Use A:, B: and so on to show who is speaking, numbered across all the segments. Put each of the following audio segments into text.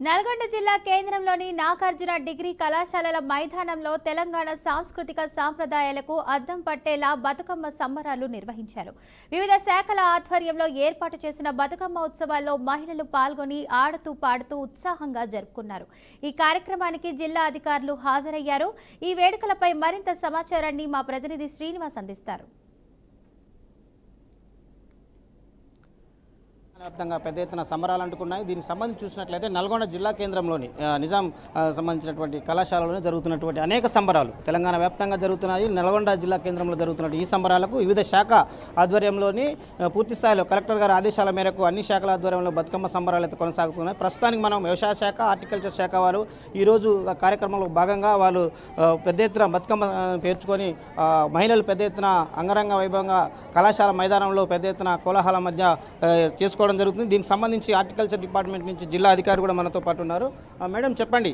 A: నల్గొండ జిల్లా కేంద్రంలోని నాగార్జున డిగ్రీ కళాశాలల మైదానంలో తెలంగాణ సాంస్కృతిక సాంప్రదాయాలకు అద్దం పట్టేలా బతుకమ్మ సంబరాలు నిర్వహించారు. వివిధ శాఖల ఆధ్వర్యంలో ఏర్పాటు చేసిన బతుకమ్మ ఉత్సవాల్లో మహిళలు పాల్గొని ఆడుతూ పాడుతూ ఉత్సాహంగా జరుపుకున్నారు. ఈ కార్యక్రమానికి జిల్లా అధికారులు హాజరయ్యారు. ఈ వేడుకలపై మరింత సమాచారాన్ని మా ప్రతినిధి శ్రీనివాస్ అందిస్తారు.
B: వ్యాప్తంగా పెద్ద ఎత్తున సంబరాలు అంటుకున్నాయి. దీనికి సంబంధించి చూసినట్లయితే నల్గొండ జిల్లా కేంద్రంలోని నిజాం సంబంధించినటువంటి కళాశాలలోనే జరుగుతున్నటువంటి అనేక సంబరాలు తెలంగాణ వ్యాప్తంగా జరుగుతున్నాయి. నల్గొండ జిల్లా కేంద్రంలో జరుగుతున్న ఈ సంబరాలకు వివిధ శాఖ ఆధ్వర్యంలోని పూర్తి స్థాయిలో కలెక్టర్ గారి ఆదేశాల మేరకు అన్ని శాఖల ఆధ్వర్యంలో బతుకమ్మ సంబరాలు అయితే కొనసాగుతున్నాయి. ప్రస్తుతానికి మనం వ్యవసాయ శాఖ, హార్టికల్చర్ శాఖ వారు ఈరోజు కార్యక్రమంలో భాగంగా వాళ్ళు పెద్ద ఎత్తున బతుకమ్మ పేర్చుకొని మహిళలు పెద్ద ఎత్తున అంగరంగ వైభవంగా కళాశాల మైదానంలో పెద్ద ఎత్తున కోలాహల మధ్య చేసుకోవడం జరుగుతుంది. దీనికి సంబంధించి హార్టికల్చర్ డిపార్ట్మెంట్ నుంచి జిల్లా అధికారి కూడా మనతో పాటు ఉన్నారు. మేడం చెప్పండి,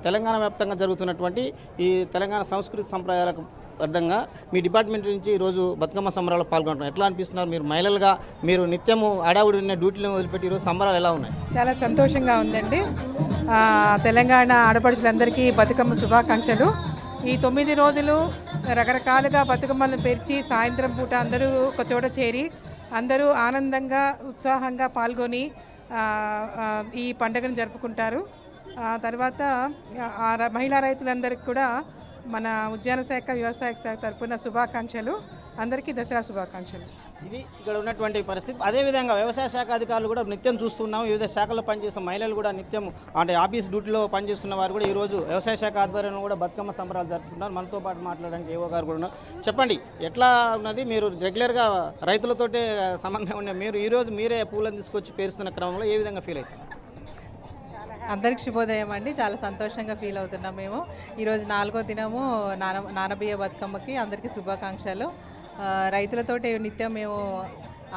B: తెలంగాణ వ్యాప్తంగా జరుగుతున్నటువంటి ఈ తెలంగాణ సంస్కృతి సంప్రదాయాలకు అర్థంగా మీ డిపార్ట్మెంట్ నుంచి ఈరోజు బతుకమ్మ సంబరాలు పాల్గొంటున్నారు. ఎట్లా అనిపిస్తున్నారు? మీరు మహిళలుగా మీరు నిత్యము ఆడావుడి ఉన్న డ్యూటీలను వదిలిపెట్టి ఈరోజు సంబరాలు ఎలా ఉన్నాయి?
C: చాలా సంతోషంగా ఉందండి. తెలంగాణ ఆడపడుచులందరికీ బతుకమ్మ శుభాకాంక్షలు. ఈ 9 రోజులు రకరకాలుగా బతుకమ్మలను పేర్చి సాయంత్రం పూట అందరూ ఒక చోట చేరి అందరూ ఆనందంగా ఉత్సాహంగా పాల్గొని ఈ పండుగను జరుపుకుంటారు. తర్వాత మహిళా రైతులందరికీ కూడా మన ఉద్యాన శాఖ, వ్యవసాయ తరపున శుభాకాంక్షలు. అందరికీ దసరా శుభాకాంక్షలు.
B: ఇది ఇక్కడ ఉన్నటువంటి పరిస్థితి. అదేవిధంగా వ్యవసాయ శాఖ అధికారులు కూడా నిత్యం చూస్తున్నాం. వివిధ శాఖల్లో పనిచేస్తున్న మహిళలు కూడా నిత్యం అంటే ఆఫీస్ డ్యూటీలో పనిచేస్తున్న వారు కూడా ఈరోజు వ్యవసాయ శాఖ ఆధ్వర్యంలో కూడా బతుకమ్మ సంబరాలు జరుపుకుంటున్నారు. మనతో పాటు మాట్లాడడానికి ఏవో గారు కూడా ఉన్నారు. చెప్పండి, ఎట్లా ఉన్నది? మీరు రెగ్యులర్గా రైతులతోటే సంబంధం ఉన్న మీరు ఈరోజు మీరే పూలను తీసుకొచ్చి పేరుస్తున్న క్రమంలో ఏ విధంగా ఫీల్ అవుతారు?
D: అందరికి శుభోదయం అండి. చాలా సంతోషంగా ఫీల్ అవుతున్నాం మేము. ఈరోజు 4వ దినము నానబియ్య బతుకమ్మకి అందరికీ శుభాకాంక్షలు. రైతులతోటి నిత్యం మేము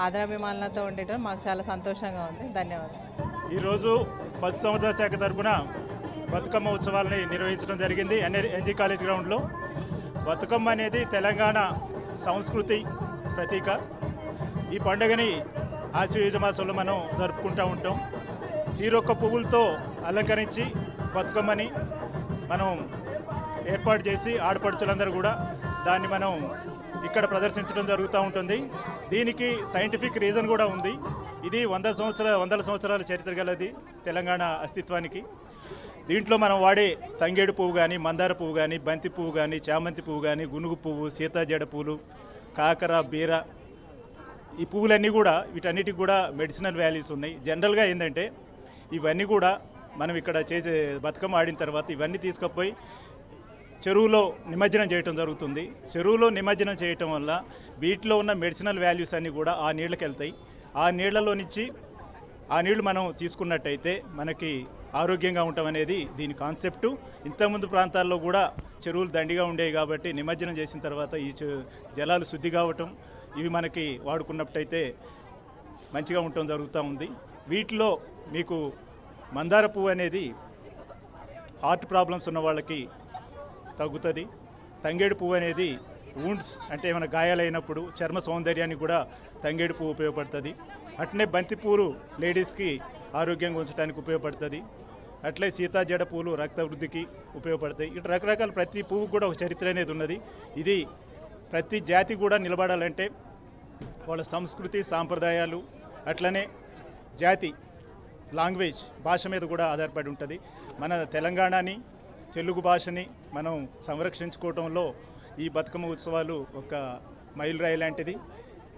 D: ఆదరాభిమానులతో ఉండేటం మాకు చాలా సంతోషంగా ఉంది. ధన్యవాదాలు.
E: ఈరోజు పశుసంవర్ధన శాఖ తరఫున బతుకమ్మ ఉత్సవాలని నిర్వహించడం జరిగింది ఎన్జీ కాలేజ్ గ్రౌండ్లో. బతుకమ్మ అనేది తెలంగాణ సంస్కృతి ప్రతీక. ఈ పండుగని ఆశ్వయుజ మాసంలో మనం జరుపుకుంటూ ఉంటాం. తీరొక్క పువ్వులతో అలంకరించి బతుకమ్మని మనం ఏర్పాటు చేసి ఆడపడుచులందరూ కూడా దాన్ని మనం ఇక్కడ ప్రదర్శించడం జరుగుతూ ఉంటుంది. దీనికి సైంటిఫిక్ రీజన్ కూడా ఉంది. ఇది వందల సంవత్సరాల చరిత్ర గలది తెలంగాణ అస్తిత్వానికి. దీంట్లో మనం వాడే తంగేడు పువ్వు కానీ, మందార పువ్వు కానీ, బంతి పువ్వు కానీ, చామంతి పువ్వు కానీ, గునుగు పువ్వు, సీతాజడ పూలు, కాకర, బీర, ఈ పువ్వులన్నీ కూడా వీటన్నిటికి కూడా మెడిసినల్ వాల్యూస్ ఉన్నాయి. జనరల్గా ఏంటంటే ఇవన్నీ కూడా మనం ఇక్కడ చేసే బతుకమ్మ ఆడిన తర్వాత ఇవన్నీ తీసుకుపోయి చెరువులో నిమజ్జనం చేయటం జరుగుతుంది. చెరువులో నిమజ్జనం చేయటం వల్ల వీటిలో ఉన్న మెడిసినల్ వాల్యూస్ అన్నీ కూడా ఆ నీళ్ళకి వెళ్తాయి. ఆ నీళ్లలో నుంచి ఆ నీళ్లు మనం తీసుకున్నట్టయితే మనకి ఆరోగ్యంగా ఉండటం అనేది దీని కాన్సెప్టు. ఇంతకుముందు ప్రాంతాల్లో కూడా చెరువులు దండిగా ఉండేవి కాబట్టి నిమజ్జనం చేసిన తర్వాత ఈ జలాలు శుద్ధి కావటం, ఇవి మనకి వాడుకున్నట్టయితే మంచిగా ఉండటం జరుగుతూ ఉంది. వీటిలో మీకు మందార పువ్వు అనేది హార్ట్ ప్రాబ్లమ్స్ ఉన్న వాళ్ళకి తగ్గుతుంది. తంగేడు పువ్వు అనేది వూండ్స్ అంటే ఏమైనా గాయాలైనప్పుడు చర్మ సౌందర్యానికి కూడా తంగేడు పువ్వు ఉపయోగపడుతుంది. అట్లనే బంతి పువ్వులు లేడీస్కి ఆరోగ్యంగా ఉంచడానికి ఉపయోగపడుతుంది. అట్లే సీతాజడ పూలు రక్త వృద్ధికి ఉపయోగపడతాయి. ఇటు రకరకాల ప్రతి పువ్వు కూడా ఒక చరిత్ర అనేది ఉన్నది. ఇది ప్రతి జాతి కూడా నిలబడాలంటే వాళ్ళ సంస్కృతి సాంప్రదాయాలు అట్లనే జాతి లాంగ్వేజ్ భాష మీద కూడా ఆధారపడి ఉంటుంది. మన తెలంగాణని, తెలుగు భాషని మనం సంరక్షించుకోవడంలో ఈ బతుకమ్మ ఉత్సవాలు ఒక మైలురాయి లాంటిది.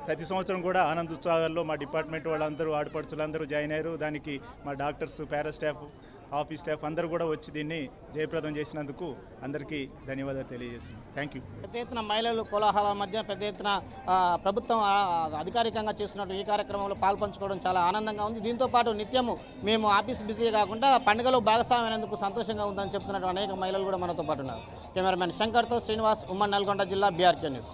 E: ప్రతి సంవత్సరం కూడా ఆనందోత్సవాల్లో మా డిపార్ట్మెంట్ వాళ్ళందరూ ఆడపడుచులందరూ జాయిన్ అయ్యారు. దానికి మా డాక్టర్స్, పారా స్టాఫ్, ఆఫీస్ స్టాఫ్ అందరూ కూడా వచ్చి దీన్ని జయప్రదం చేసినందుకు అందరికీ ధన్యవాదాలు తెలియజేస్తున్నాను. Thank you.
B: పెద్ద ఎత్తున మహిళలు కోలాహల మధ్య పెద్ద ఎత్తున ప్రభుత్వం అధికారికంగా చేస్తున్నట్టు ఈ కార్యక్రమంలో పాల్పంచుకోవడం చాలా ఆనందంగా ఉంది. దీంతో పాటు నిత్యము మేము ఆఫీస్ బిజీ కాకుండా పండుగలో భాగస్వామ్యమైనందుకు సంతోషంగా ఉందని చెప్తున్నట్టు అనేక మహిళలు కూడా మనతో పాటు ఉన్నారు. కెమెరామెన్ శంకర్తో శ్రీనివాస్, ఉమ్మడి నల్గొండ జిల్లా, బీఆర్కే న్యూస్.